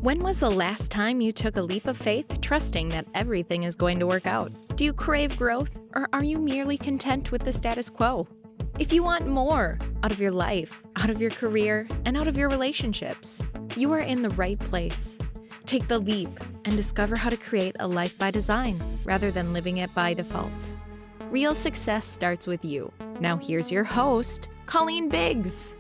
When was the last time you took a leap of faith, trusting that everything is going to work out? Do you crave growth, or are you merely content with the status quo? If you want more out of your life, out of your career, and out of your relationships, you are in the right place. Take the leap and discover how to create a life by design rather than living it by default. Real success starts with you. Now here's your host, Colleen Biggs.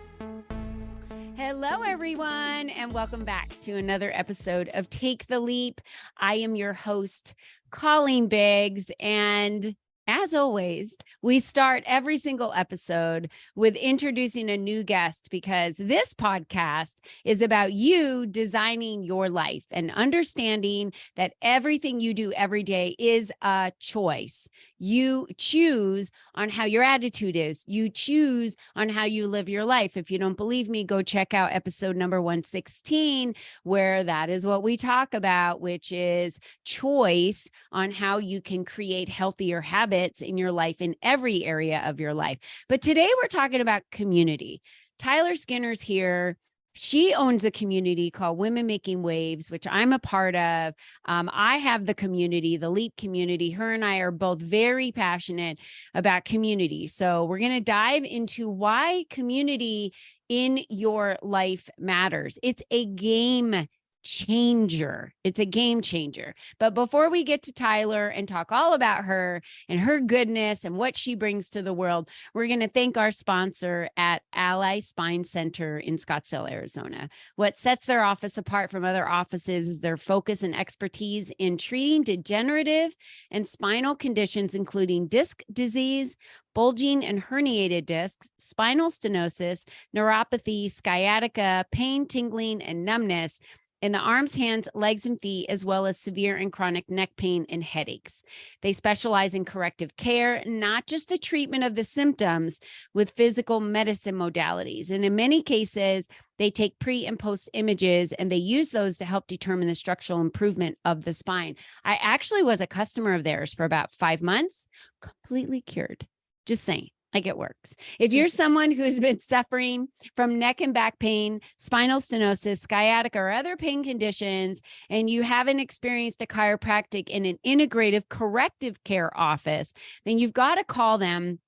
Hello, everyone, and welcome back to another episode of Take the Leap. I am your host, Colleen Biggs, and as always, we start every single episode with introducing a new guest because this podcast is about you designing your life and understanding that everything you do every day is a choice. You choose on how your attitude is. You choose on how you live your life. If you don't believe me, go check out episode number 116, where that is what we talk about, which is choice on how you can create healthier habits in your life, in every area of your life. But today we're talking about community. Tyler Skinner's here. She owns a community called Women Making Waves, which I'm a part of. I have the community, the LEAP community. Her and I are both very passionate about community. So we're going to dive into why community in your life matters. It's a game changer. It's a game changer. But before we get to Tyler and talk all about her and her goodness and what she brings to the world, we're going to thank our sponsor at Ally Spine Center in Scottsdale, Arizona. What sets their office apart from other offices is their focus and expertise in treating degenerative and spinal conditions, including disc disease, bulging and herniated discs, spinal stenosis, neuropathy, sciatica, pain, tingling, and numbness in the arms, hands, legs, and feet, as well as severe and chronic neck pain and headaches. They specialize in corrective care, not just the treatment of the symptoms with physical medicine modalities. And in many cases, they take pre and post images and they use those to help determine the structural improvement of the spine. I actually was a customer of theirs for about 5 months, completely cured. Just saying. Like it works. If you're someone who has been suffering from neck and back pain, spinal stenosis, sciatica, or other pain conditions, and you haven't experienced a chiropractic in an integrative corrective care office, then you've got to call them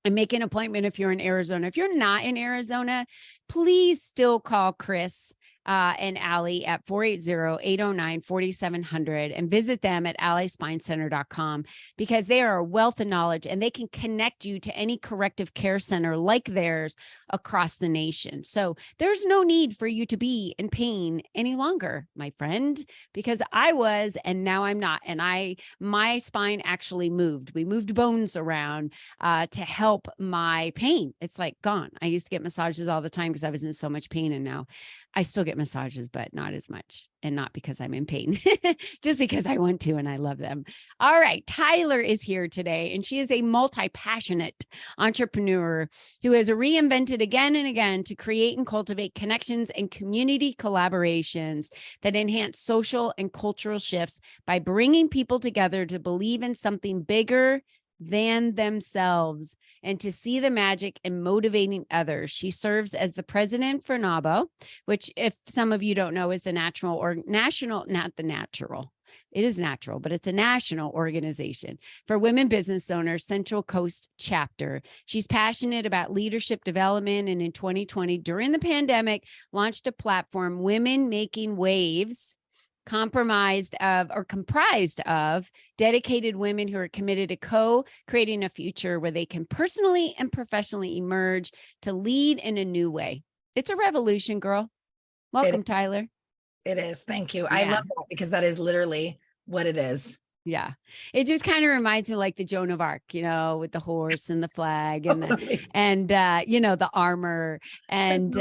and make an appointment if you're in Arizona. If you're not in Arizona, please still call Chris and Allie at 480-809-4700 and visit them at allyspinecenter.com because they are a wealth of knowledge and they can connect you to any corrective care center like theirs across the nation. So there's no need for you to be in pain any longer, my friend, because I was, and now I'm not. And my spine actually moved. We moved bones around to help my pain. It's like gone. I used to get massages all the time because I was in so much pain, and now I still get massages, but not as much, and not because I'm in pain, just because I want to and I love them. All right. Tyler is here today, and she is a multi-passionate entrepreneur who has reinvented again and again to create and cultivate connections and community collaborations that enhance social and cultural shifts by bringing people together to believe in something bigger than themselves and to see the magic in motivating others. She serves as the president for NAWBO, which, if some of you don't know, is the national or national, not the natural. It is natural, but it's a national organization for women business owners, Central Coast chapter. She's passionate about leadership development, and in 2020, during the pandemic, launched a platform, Women Making Waves, comprised of dedicated women who are committed to co-creating a future where they can personally and professionally emerge to lead in a new way. It's a revolution, girl. Welcome, Tyler. It is. Thank you. Yeah. I love that because that is literally what it is. Yeah. It just kind of reminds me like the Joan of Arc, with the horse and the flag and the armor and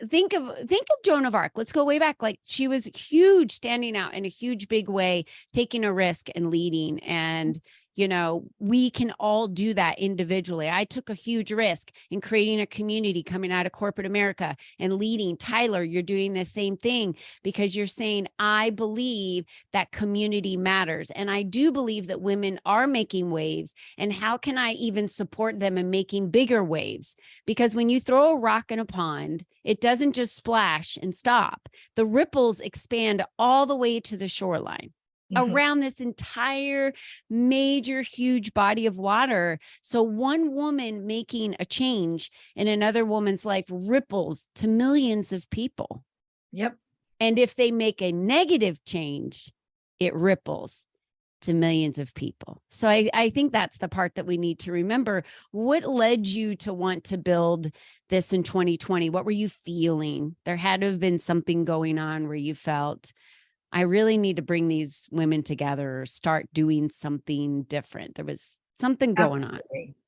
think of Joan of Arc. Let's go way back. Like, she was huge, standing out in a huge, big way, taking a risk and leading. And we can all do that individually. I took a huge risk in creating a community coming out of corporate America and leading. Tyler, you're doing the same thing because you're saying, I believe that community matters. And I do believe that women are making waves. And how can I even support them in making bigger waves? Because when you throw a rock in a pond, it doesn't just splash and stop. The ripples expand all the way to the shoreline. Around this entire major, huge body of water. So one woman making a change in another woman's life ripples to millions of people. Yep. And if they make a negative change, it ripples to millions of people. So I think that's the part that we need to remember. What led you to want to build this in 2020? What were you feeling? There had to have been something going on where you felt, I really need to bring these women together or start doing something different. There was something going on.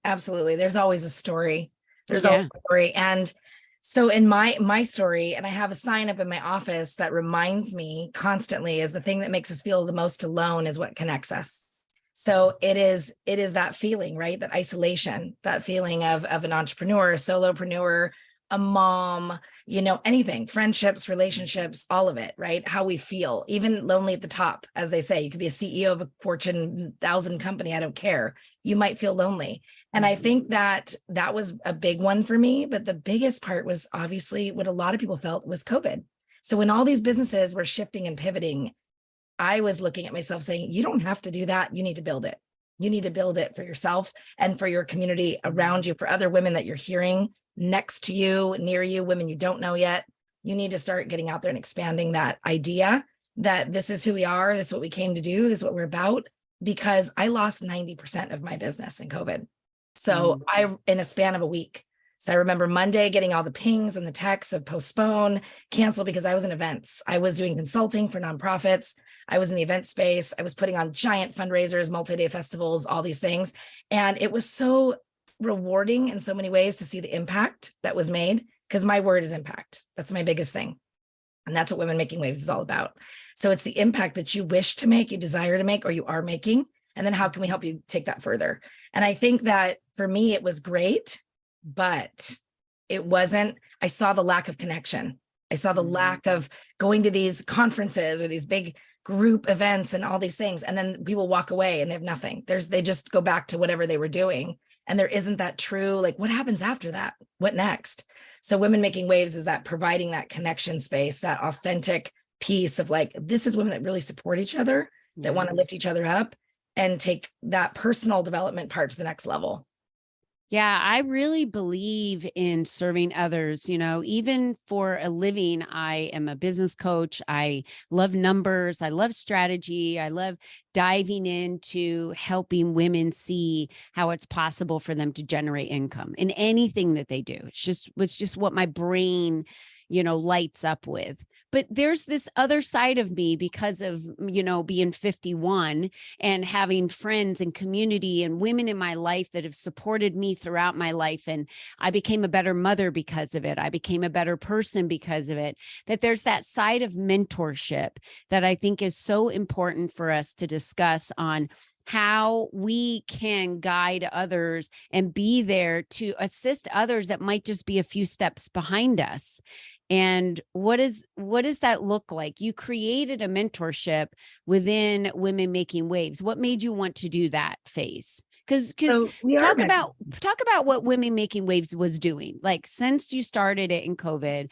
Absolutely. There's always a story. There's always a story. And so in my story, and I have a sign up in my office that reminds me constantly, is the thing that makes us feel the most alone is what connects us. So it is that feeling, right? That isolation, that feeling of an entrepreneur, a solopreneur, a mom, anything, friendships, relationships, all of it, right? How we feel, even lonely at the top, as they say. You could be a CEO of a Fortune 1000 company. I don't care. You might feel lonely. And I think that was a big one for me. But the biggest part was obviously what a lot of people felt was COVID. So when all these businesses were shifting and pivoting, I was looking at myself saying, you don't have to do that. You need to build it. You need to build it for yourself and for your community around you, for other women that you're hearing next to you, near you, women you don't know yet. You need to start getting out there and expanding that idea that this is who we are. This is what we came to do. This is what we're about. Because I lost 90% of my business in COVID. So in a span of a week. So I remember Monday getting all the pings and the texts of postpone, cancel, because I was in events. I was doing consulting for nonprofits. I was in the event space. I was putting on giant fundraisers, multi-day festivals, all these things. And it was so rewarding in so many ways to see the impact that was made, because my word is impact. That's my biggest thing. And that's what Women Making Waves is all about. So it's the impact that you wish to make, you desire to make, or you are making. And then how can we help you take that further? And I think that for me, it was great, but it wasn't, I saw the lack of connection. I saw the lack of going to these conferences or these big group events and all these things. And then people walk away and they have nothing. They just go back to whatever they were doing. And there isn't that true, like, what happens after that? What next? So Women Making Waves is that providing that connection space, that authentic piece of like, this is women that really support each other, that want to lift each other up and take that personal development part to the next level. Yeah, I really believe in serving others. Even for a living, I am a business coach. I love numbers. I love strategy. I love diving into helping women see how it's possible for them to generate income in anything that they do. It's just what my brain, lights up with. But there's this other side of me because of, being 51 and having friends and community and women in my life that have supported me throughout my life. And I became a better mother because of it. I became a better person because of it. That there's that side of mentorship that I think is so important for us to discuss on how we can guide others and be there to assist others that might just be a few steps behind us. And what does that look like? You created a mentorship within Women Making Waves. What made you want to do that phase? Because talk about what Women Making Waves was doing. Like, since you started it in COVID,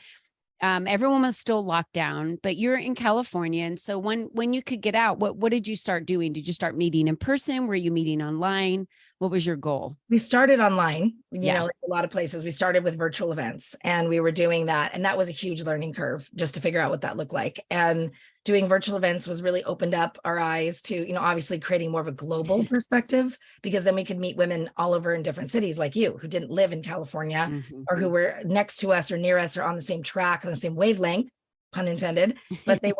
everyone was still locked down, but you're in California. And so when you could get out, what did you start doing? Did you start meeting in person? Were you meeting online? What was your goal? We started online, like a lot of places. We started with virtual events and we were doing that. And that was a huge learning curve just to figure out what that looked like. And doing virtual events was really opened up our eyes to, obviously creating more of a global perspective, because then we could meet women all over in different cities like you, who didn't live in California or who were next to us or near us or on the same track, on the same wavelength, pun intended, but they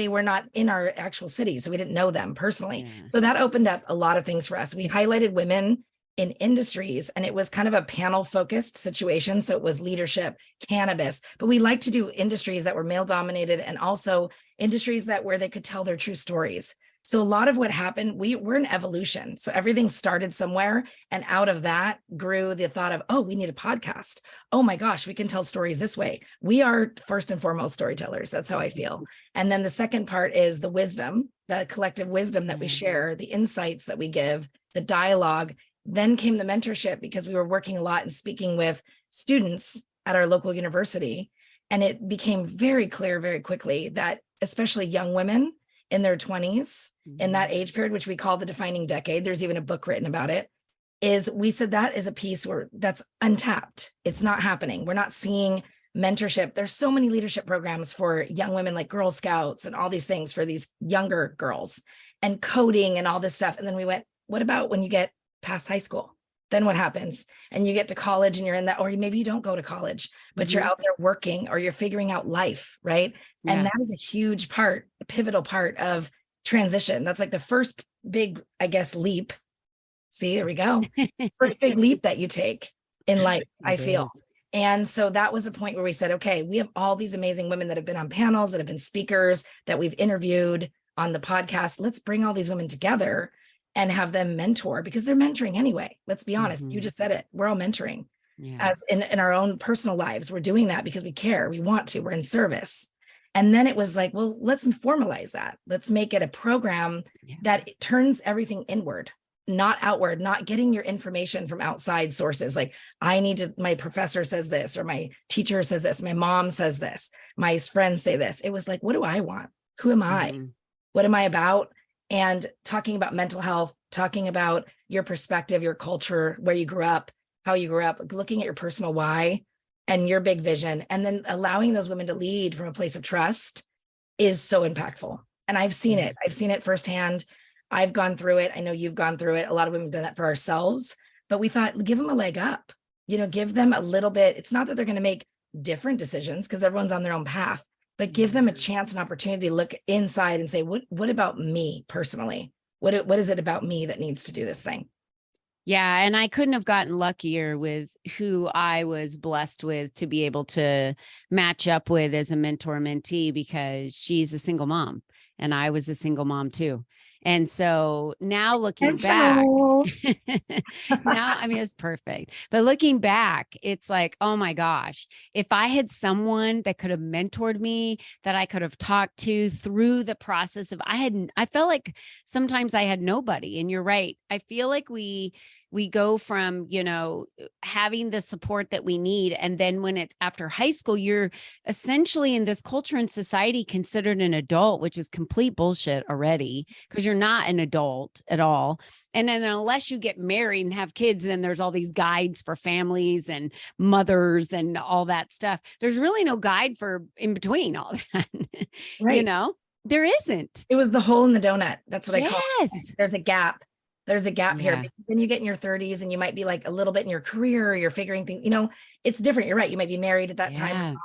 were not in our actual cities. So we didn't know them personally. Yeah. So that opened up a lot of things for us. We highlighted women in industries, and it was kind of a panel focused situation. So it was leadership, cannabis, but we like to do industries that were male dominated and also industries where they could tell their true stories. So a lot of what happened, we're in evolution. So everything started somewhere, and out of that grew the thought of, oh, we need a podcast. Oh my gosh, we can tell stories this way. We are first and foremost storytellers. That's how I feel. And then the second part is the wisdom, the collective wisdom that we share, the insights that we give, the dialogue. Then came the mentorship, because we were working a lot and speaking with students at our local university. And it became very clear very quickly that especially young women in their 20s, in that age period, which we call the defining decade, there's even a book written about it, is we said that is a piece where that's untapped. It's not happening. We're not seeing mentorship. There's so many leadership programs for young women, like Girl Scouts and all these things for these younger girls, and coding and all this stuff. And then we went, what about when you get past high school? Then what happens? And you get to college and you're in that, or maybe you don't go to college, but you're out there working, or you're figuring out life, right? Yeah. And that is a huge part, a pivotal part of transition. That's like the first big, I guess, leap. See, there we go. First big leap that you take in life, I feel. And so that was a point where we said, okay, we have all these amazing women that have been on panels, that have been speakers, that we've interviewed on the podcast. Let's bring all these women together and have them mentor, because they're mentoring anyway. Let's be honest. You just said it. We're all mentoring as in our own personal lives. We're doing that because we care. We want to. We're in service. And then it was like, well, let's formalize that. Let's make it a program that turns everything inward, not outward, not getting your information from outside sources. Like, my professor says this, or my teacher says this, my mom says this, my friends say this. It was like, what do I want? Who am I? What am I about? And talking about mental health, talking about your perspective, your culture, where you grew up, how you grew up, looking at your personal why and your big vision, and then allowing those women to lead from a place of trust is so impactful. And I've seen it. I've seen it firsthand. I've gone through it. I know you've gone through it. A lot of women have done that for ourselves, but we thought, give them a leg up, give them a little bit. It's not that they're going to make different decisions, because everyone's on their own path, but give them a chance, an opportunity to look inside and say, what about me personally? What is it about me that needs to do this thing? Yeah. And I couldn't have gotten luckier with who I was blessed with to be able to match up with as a mentor mentee, because she's a single mom and I was a single mom too. And so now looking back, now, I mean, it's perfect. But looking back, it's like, oh my gosh, if I had someone that could have mentored me, that I could have talked to through the process of, I felt like sometimes I had nobody. And you're right. I feel like we go from, having the support that we need. And then when it's after high school, you're essentially in this culture and society considered an adult, which is complete bullshit already, because you're not an adult at all. And then unless you get married and have kids, then there's all these guides for families and mothers and all that stuff. There's really no guide for in between all that, right. There isn't. It was the hole in the donut. That's what I call it. There's a gap. There's a gap here. Because then you get in your 30s and you might be like a little bit in your career, or you're figuring things, it's different. You're right. You might be married at that time,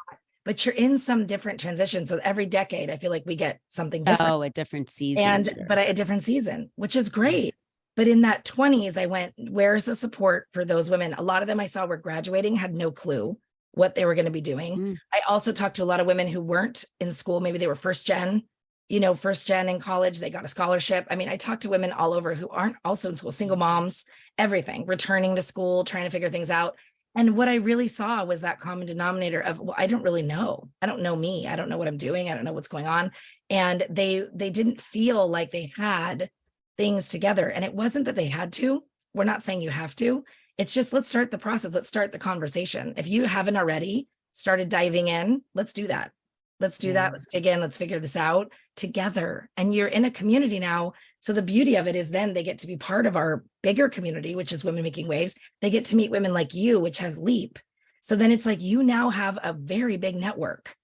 but you're in some different transition. So every decade, I feel like we get something different. Oh, a different season. But a different season, which is great. But in that 20s, I went, where's the support for those women? A lot of them I saw were graduating, had no clue what they were going to be doing. I also talked to a lot of women who weren't in school. Maybe they were first gen in college, they got a scholarship. I mean, I talked to women all over who aren't also in school, single moms, everything, returning to school, trying to figure things out. And what I really saw was that common denominator of, well, I don't really know. I don't know me. I don't know what I'm doing. I don't know what's going on. And they didn't feel like they had things together. And it wasn't that they had to. We're not saying you have to. It's just, let's start the process. Let's start the conversation. If you haven't already started diving in, let's do that. Let's do that. Let's dig in. Let's figure this out together. And you're in a community now. So the beauty of it is then they get to be part of our bigger community, which is Women Making Waves. They get to meet women like you, which has Leap. So then it's like, you now have a very big network,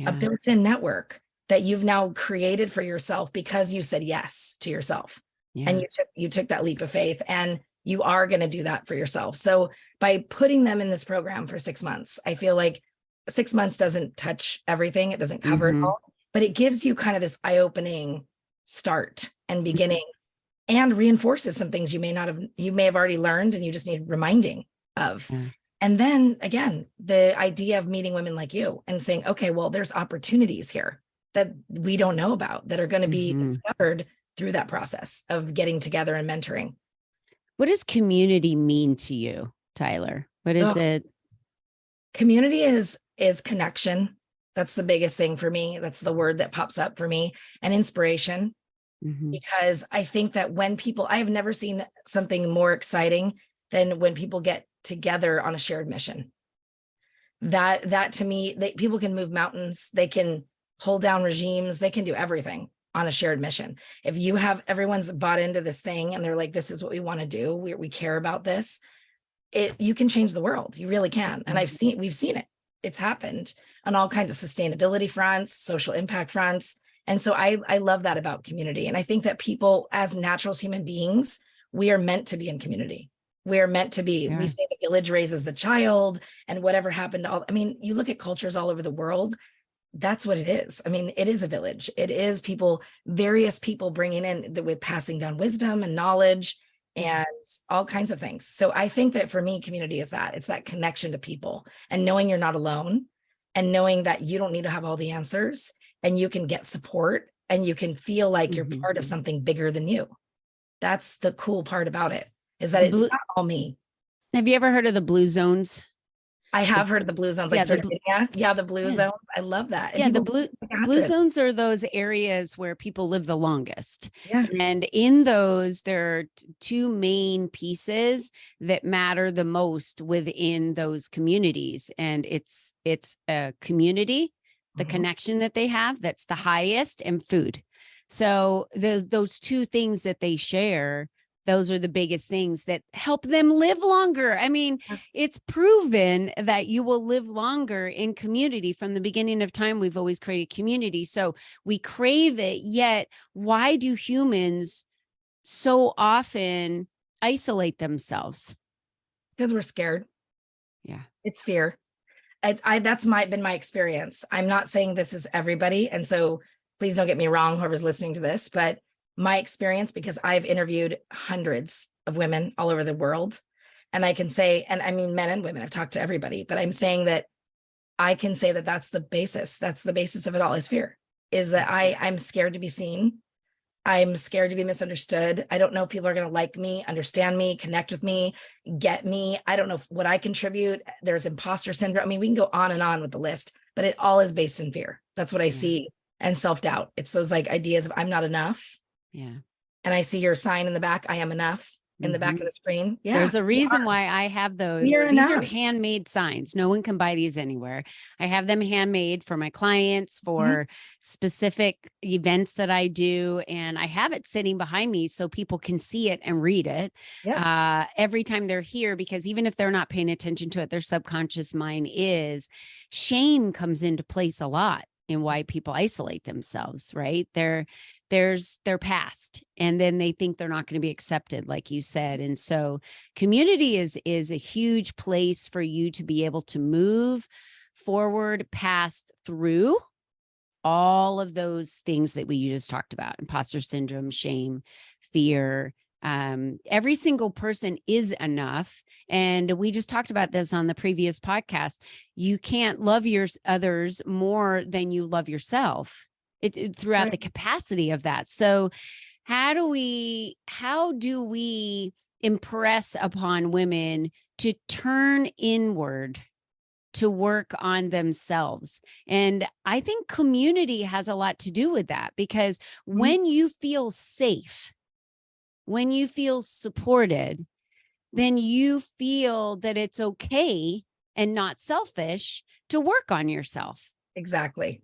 a built-in network that you've now created for yourself because you said yes to yourself. And you took that leap of faith, and you are going to do that for yourself. So by putting them in this program for 6 months, I feel like 6 months doesn't touch everything. It doesn't cover it all, but it gives you kind of this eye-opening start and beginning, and reinforces some things you may have already learned and you just need reminding of. And then again, the idea of meeting women like you and saying, okay, well, there's opportunities here that we don't know about that are going to be discovered through that process of getting together and mentoring. What does community mean to you, Tyler? What is it? Community is connection. That's the biggest thing for me. That's the word that pops up for me, and inspiration. Because I think that when people, I have never seen something more exciting than when people get together on a shared mission. That to me, people can move mountains, they can hold down regimes, they can do everything on a shared mission. If you have everyone's bought into this thing and they're like, this is what we want to do, we care about this, you can change the world. You really can. And we've seen it. It's happened on all kinds of sustainability fronts, social impact fronts. And so I love that about community. And I think that people, as naturals, human beings, we are meant to be in community. We are meant to be. We say the village raises the child, and whatever happened to you look at cultures all over the world. That's what it is. It is a village. It is people, various people bringing in with passing down wisdom and knowledge and all kinds of things. So I think that for me, community is that. It's that connection to people and knowing you're not alone and knowing that you don't need to have all the answers, and you can get support and you can feel like you're part of something bigger than you. That's the cool part about it, is that it's not all me. Have you ever heard of the blue zones? I have heard of the blue zones, like the blue zones. I love that. And the blue zones are those areas where people live the longest. Yeah. And in those, there are two main pieces that matter the most within those communities. And it's a community, the connection that they have, that's the highest, and food. So those two things that they share, those are the biggest things that help them live longer. It's proven that you will live longer in community. From the beginning of time, we've always created community. So we crave it. Yet, why do humans so often isolate themselves? Because we're scared. Yeah. It's fear. That's been my experience. I'm not saying this is everybody. And so please don't get me wrong, whoever's listening to this, but my experience, because I've interviewed hundreds of women all over the world, and I can say, and men and women, I've talked to everybody, but I'm saying that I can say that that's the basis. That's the basis of it all, is fear, is that I'm scared to be seen. I'm scared to be misunderstood. I don't know if people are going to like me, understand me, connect with me, get me. I don't know what I contribute. There's imposter syndrome. We can go on and on with the list, but it all is based in fear. That's what I see. And self-doubt. It's those ideas of I'm not enough. Yeah. And I see your sign in the back, I am enough, in the back of the screen. Yeah. There's a reason why I have those. These are handmade signs. No one can buy these anywhere. I have them handmade for my clients, for specific events that I do. And I have it sitting behind me so people can see it and read it every time they're here, because even if they're not paying attention to it, their subconscious mind is. Shame comes into place a lot in why people isolate themselves, right? There's their past, and then they think they're not going to be accepted, like you said. And so community is a huge place for you to be able to move forward, past through all of those things that you just talked about: imposter syndrome, shame, fear. Every single person is enough. And we just talked about this on the previous podcast. You can't love others more than you love yourself. Throughout the capacity of that. So how do we impress upon women to turn inward, to work on themselves? And I think community has a lot to do with that, because when you feel safe, when you feel supported, then you feel that it's okay and not selfish to work on yourself. Exactly.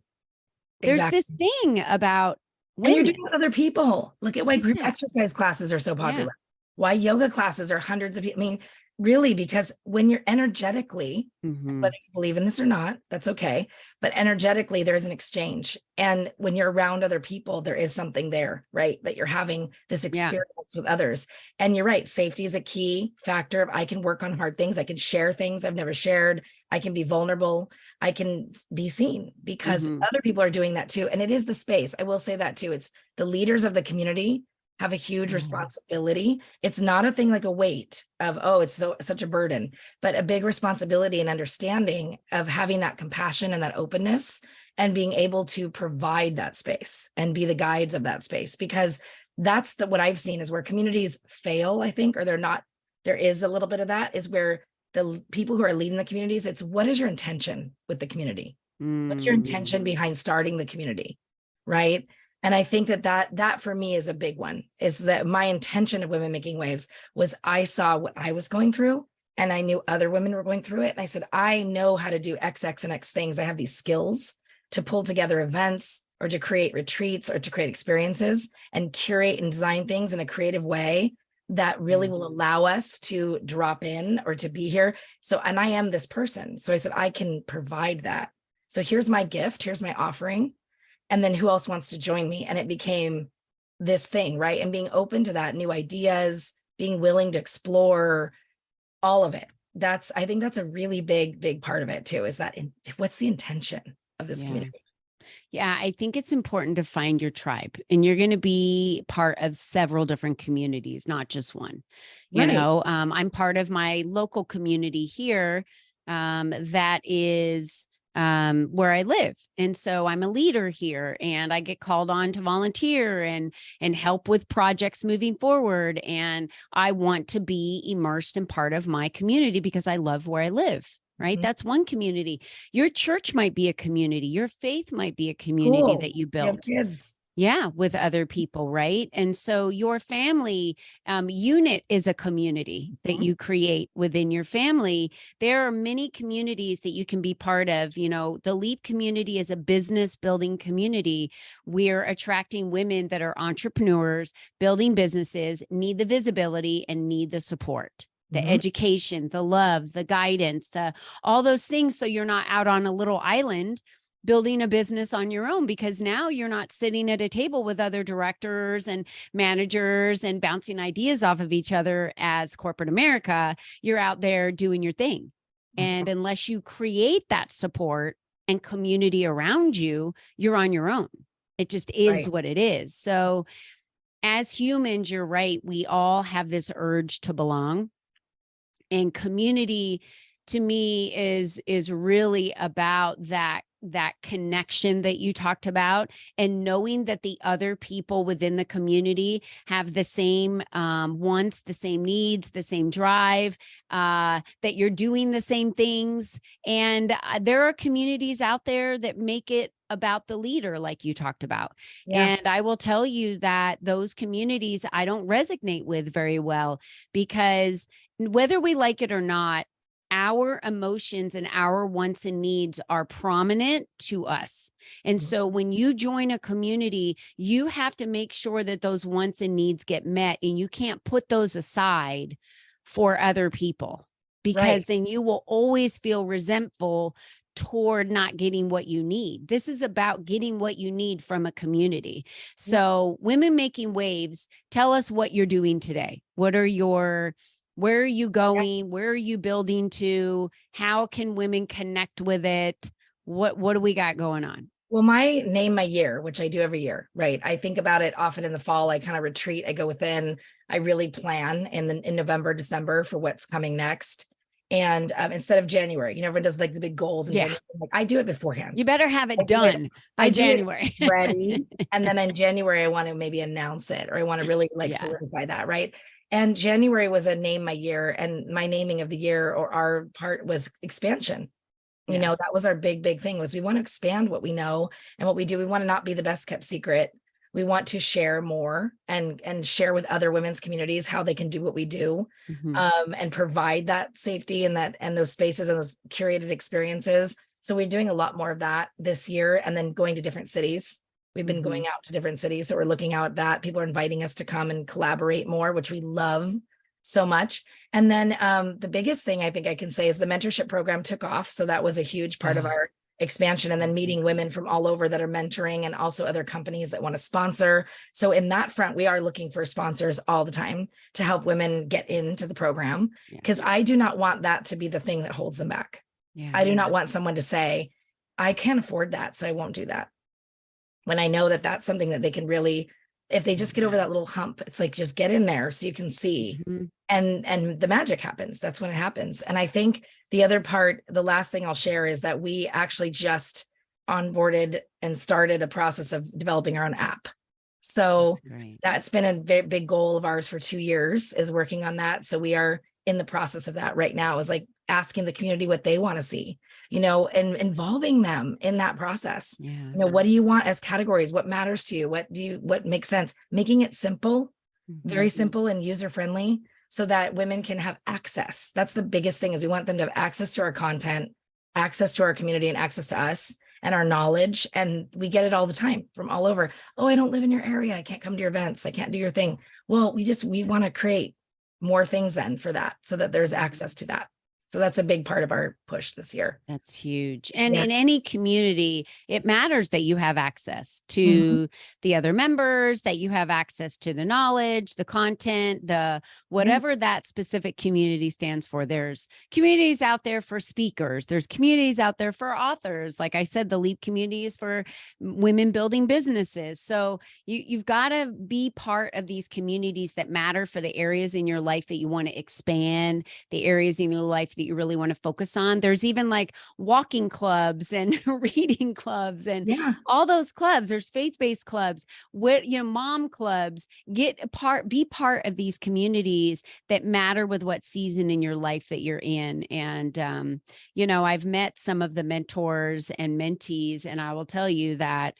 There's this thing about women. And you're doing it with other people. Look at why group exercise classes are so popular. Why yoga classes are hundreds of people. Really, because when you're energetically, whether you believe in this or not, that's okay. But energetically, there's an exchange. And when you're around other people, there is something there, right? That you're having this experience with others. And you're right. Safety is a key factor. I can work on hard things. I can share things I've never shared. I can be vulnerable. I can be seen, because other people are doing that too. And it is the space. I will say that too. It's the leaders of the community have a huge responsibility. It's not a thing like a weight of, it's such a burden, but a big responsibility and understanding of having that compassion and that openness, and being able to provide that space and be the guides of that space. Because that's what I've seen is where communities fail, I think, or there is a little bit of that, is where the people who are leading the communities, it's what is your intention with the community? What's your intention behind starting the community? Right. And I think that for me is a big one, is that my intention of Women Making Waves was I saw what I was going through and I knew other women were going through it. And I said, I know how to do X, X, and X things. I have these skills to pull together events or to create retreats or to create experiences and curate and design things in a creative way that really will allow us to drop in or to be here. So, and I am this person. So I said, I can provide that. So here's my gift, here's my offering. And then who else wants to join me? And it became this thing, right? And being open to that, new ideas, being willing to explore all of it. I think that's a really big part of it too, is that what's the intention of this community? Yeah, I think it's important to find your tribe, and you're going to be part of several different communities, not just one. You know, I'm part of my local community here that is where I live. And so I'm a leader here, and I get called on to volunteer and help with projects moving forward. And I want to be immersed in part of my community because I love where I live. Right. That's one community. Your church might be a community. Your faith might be a community that you built. Kids. Yeah, with other people, right? And so your family unit is a community that you create within your family. There are many communities that you can be part of. You know, the LEAP community is a business building community. We're attracting women that are entrepreneurs, building businesses, need the visibility and need the support. The education, the love, the guidance, all those things. So you're not out on a little island building a business on your own, because now you're not sitting at a table with other directors and managers and bouncing ideas off of each other as corporate America. You're out there doing your thing. And unless you create that support and community around you, you're on your own. It just is what it is. So as humans, you're right. We all have this urge to belong. And community to me is really about that connection that you talked about, and knowing that the other people within the community have the same wants, the same needs, the same drive, that you're doing the same things. And there are communities out there that make it about the leader, like you talked about. And I will tell you that those communities I don't resonate with very well, because whether we like it or not, our emotions and our wants and needs are prominent to us. And so when you join a community, you have to make sure that those wants and needs get met, and you can't put those aside for other people, because then you will always feel resentful toward not getting what you need. This is about getting what you need from a community. So Women Making Waves, tell us what you're doing today. Where are you going? Where are you building to? How can women connect with it? What do we got going on? Well, my name, my year, which I do every year, right? I think about it often in the fall. I kind of retreat. I go within. I really plan in November, December for what's coming next. And instead of January, everyone does like the big goals. And January, like, I do it beforehand. You better have it done by January. Ready. And then in January, I want to maybe announce it, or I want to really solidify that, right? And January was a name my year, and my naming of the year, or our part, was expansion. That was our big thing, was we want to expand what we know and what we do. We want to not be the best kept secret. We want to share more and share with other women's communities how they can do what we do, and provide that safety and those spaces and those curated experiences. So we're doing a lot more of that this year, and then going to different cities. We've been going out to different cities. So we're looking out at that. People are inviting us to come and collaborate more, which we love so much. And then the biggest thing I think I can say is the mentorship program took off. So that was a huge part of our expansion, and then meeting women from all over that are mentoring, and also other companies that want to sponsor. So in that front, we are looking for sponsors all the time to help women get into the program, because I do not want that to be the thing that holds them back. I do not want someone to say, I can't afford that, so I won't do that. When I know that that's something that they can really, if they just get over that little hump, it's like, just get in there so you can see, and the magic happens. That's when it happens. And I think the other part, the last thing I'll share, is that we actually just onboarded and started a process of developing our own app. So That's great. that's been a very big goal of ours for 2 years, is working on that. So we are in the process of that right now, is like asking the community what they want to see, and involving them in that process. Yeah. What do you want as categories? What matters to you? What makes sense? Making it simple, very simple and user friendly, so that women can have access. That's the biggest thing, is we want them to have access to our content, access to our community, and access to us and our knowledge. And we get it all the time from all over. Oh, I don't live in your area. I can't come to your events. I can't do your thing. Well, we want to create more things then for that, so that there's access to that. So that's a big part of our push this year. That's huge. And in any community, it matters that you have access to the other members, that you have access to the knowledge, the content, the whatever that specific community stands for. There's communities out there for speakers. There's communities out there for authors. Like I said, the LEAP community is for women building businesses. So you've got to be part of these communities that matter for the areas in your life that you want to expand, the areas in your life that you really want to focus on. There's even like walking clubs and reading clubs and all those clubs. There's faith-based clubs, mom clubs. Be part of these communities that matter with what season in your life that you're in. And, I've met some of the mentors and mentees, and I will tell you that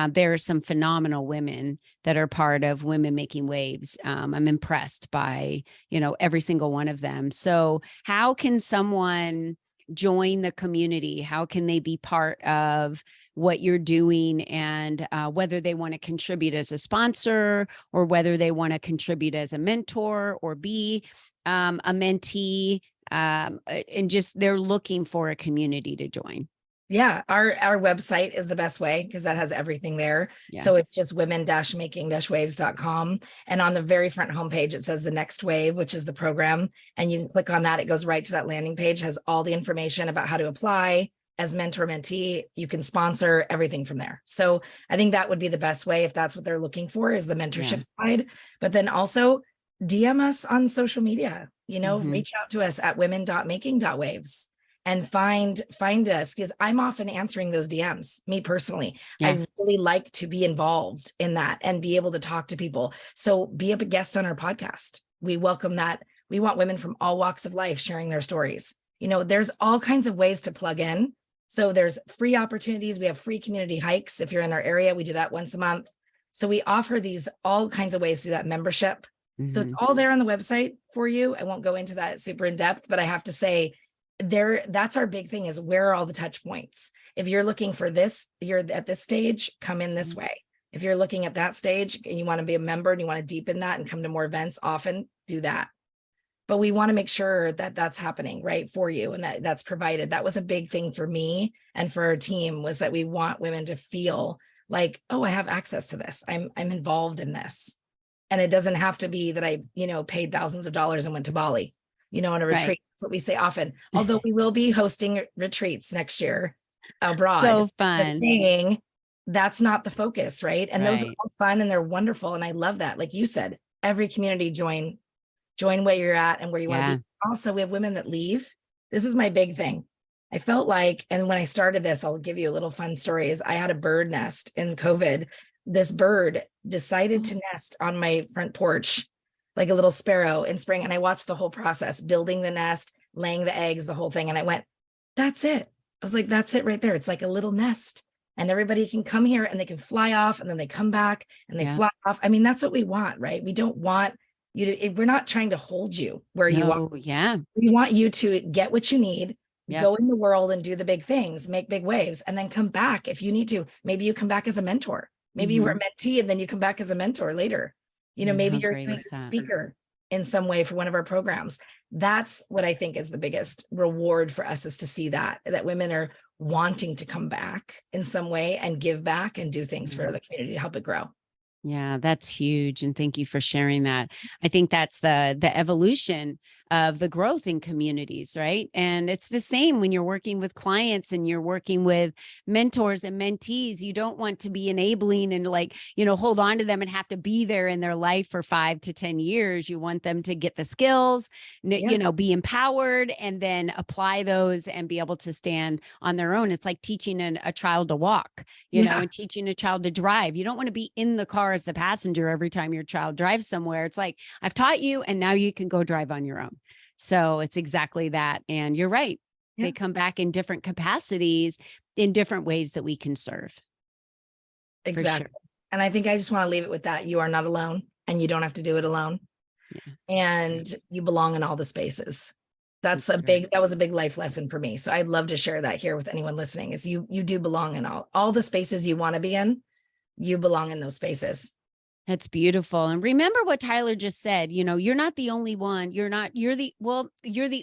there are some phenomenal women that are part of Women Making Waves. I'm impressed by, every single one of them. So how can someone join the community? How can they be part of what you're doing, and whether they want to contribute as a sponsor, or whether they want to contribute as a mentor or be a mentee, and just they're looking for a community to join? Yeah, our website is the best way, because that has everything there. So it's just women-making-waves.com. And on the very front homepage, it says the next wave, which is the program. And you can click on that. It goes right to that landing page, has all the information about how to apply as mentor mentee. You can sponsor everything from there. So I think that would be the best way, if that's what they're looking for, is the mentorship side. But then also DM us on social media, reach out to us at women.making.waves. And find us, because I'm often answering those DMs, me personally. I really like to be involved in that and be able to talk to people. So be a guest on our podcast. We welcome that. We want women from all walks of life sharing their stories. There's all kinds of ways to plug in. So there's free opportunities. We have free community hikes. If you're in our area, we do that once a month. So we offer these all kinds of ways to do that membership. So it's all there on the website for you. I won't go into that super in depth, but I have to say, that's our big thing, is where are all the touch points? If you're looking for this, you're at this stage, come in this way. If you're looking at that stage and you want to be a member and you want to deepen that and come to more events often, do that. But we want to make sure that that's happening right for you, and that's provided. That was a big thing for me and for our team, was that we want women to feel like, oh, I have access to this. I'm involved in this. And it doesn't have to be that I, paid thousands of dollars and went to Bali, on a retreat. Right. That's what we say often, although we will be hosting retreats next year abroad. So fun. Saying that's not the focus, right? And those are all fun and they're wonderful. And I love that. Like you said, every community join where you're at and where you want to be. Also, we have women that leave. This is my big thing. I felt like, and when I started this, I'll give you a little fun story, is I had a bird nest in COVID. This bird decided to nest on my front porch, like a little sparrow in spring. And I watched the whole process, building the nest, laying the eggs, the whole thing. And I went, that's it. I was like, that's it right there. It's like a little nest, and everybody can come here and they can fly off, and then they come back and they fly off. I mean, that's what we want, right? We don't want you to, we're not trying to hold you where you are. We want you to get what you need, go in the world and do the big things, make big waves, and then come back if you need to. Maybe you come back as a mentor. Maybe you were a mentee and then you come back as a mentor later. Maybe you're a speaker in some way for one of our programs. That's what I think is the biggest reward for us, is to see that women are wanting to come back in some way and give back and do things for the community to help it grow. Yeah, that's huge. And thank you for sharing that. I think that's the evolution of the growth in communities, right? And it's the same when you're working with clients and you're working with mentors and mentees. You don't want to be enabling and hold on to them and have to be there in their life for 5 to 10 years. You want them to get the skills, be empowered, and then apply those and be able to stand on their own. It's like teaching a child to walk, and teaching a child to drive. You don't want to be in the car as the passenger every time your child drives somewhere. It's like, I've taught you and now you can go drive on your own. So it's exactly that. And you're right. Yeah. They come back in different capacities, in different ways that we can serve. Exactly. Sure. And I think I just want to leave it with that. You are not alone and you don't have to do it alone. Yeah. And you belong in all the spaces. That was a big life lesson for me. So I'd love to share that here with anyone listening, is you do belong in all the spaces you want to be in. You belong in those spaces. That's beautiful. And remember what Tyler just said, you're not the only one. You're the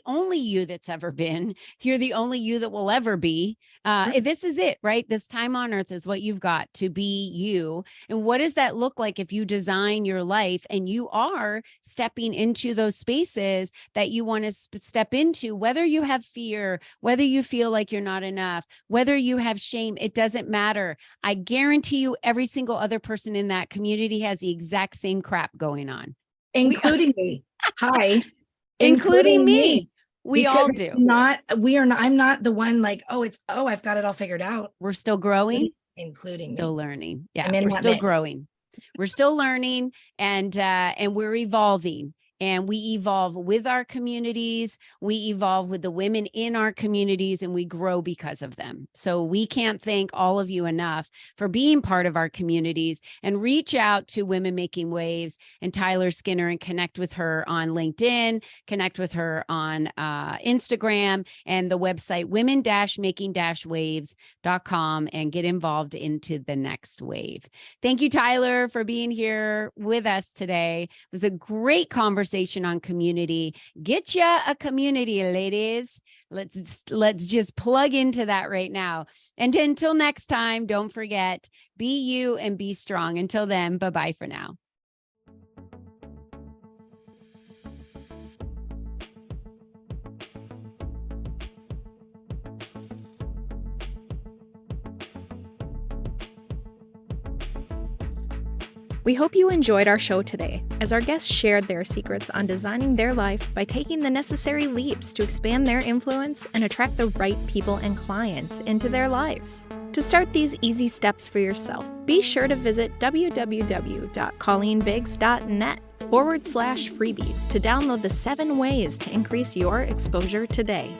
only you that's ever been. You're the only you that will ever be. This is it, right? This time on earth is what you've got to be you. And what does that look like if you design your life and you are stepping into those spaces that you want to step into, whether you have fear, whether you feel like you're not enough, whether you have shame, it doesn't matter. I guarantee you every single other person in that community has the exact same crap going on, including me. Hi, including me. We all do. I'm not the one like, I've got it all figured out. We're still growing, including still learning. Yeah, we're still growing. We're still learning, and we're evolving. And we evolve with our communities. We evolve with the women in our communities, and we grow because of them. So we can't thank all of you enough for being part of our communities, and reach out to Women Making Waves and Tyler Skinner and connect with her on LinkedIn, connect with her on Instagram, and the website women-making-waves.com, and get involved into the next wave. Thank you, Tyler, for being here with us today. It was a great conversation on community. Get ya a community, ladies. Let's just plug into that right now. And until next time, don't forget, be you and be strong. Until then, bye-bye for now. We hope you enjoyed our show today, as our guests shared their secrets on designing their life by taking the necessary leaps to expand their influence and attract the right people and clients into their lives. To start these easy steps for yourself, be sure to visit www.colleenbiggs.net/freebies to download the 7 ways to increase your exposure today.